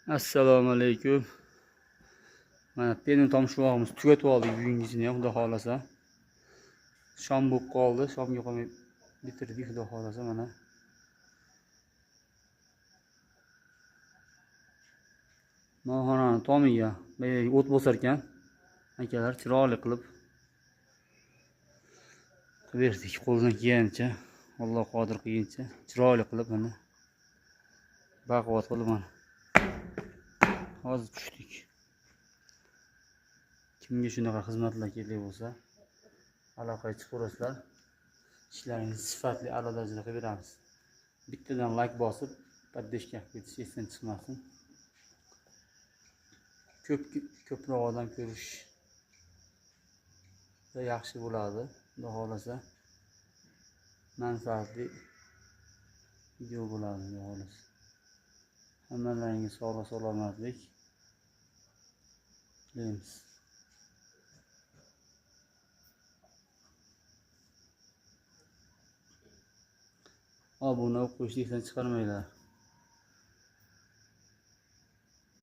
Assalomu alaykum. Mana benim tomshuvog'imiz tugatib oldik bugungisini ham, xudo xolasa. Shom bo'lib qoldi, shomga qolmay bitirdik, xudo xolasa. Mana mohonani tomiga o't bosar ekan. Akalar chiroyli qilib berdik, qo'ldan kelgancha, Alloh qodir qilgancha chiroyli qilib mana baquvvat qilib mana hozir tushdik. Kimga shunaqa xizmatlar kerak bo'lsa, aloqaga chiqaverasizlar. Ishlaringizni sifatli, a'lo darajada qilib beramiz. Bittadan like bosib, podpishka qilish esdan chiqmasin. Ko'proq odam ko'rish yaxshi bo'ladi, xudo xolasa. Manfaatli video bo'ladi, xudo xolasa. Hammalaringizga sog'lik, salomatlik tilaymiz. Obuna bo'lib qo'yishni esdan chiqarmanglar.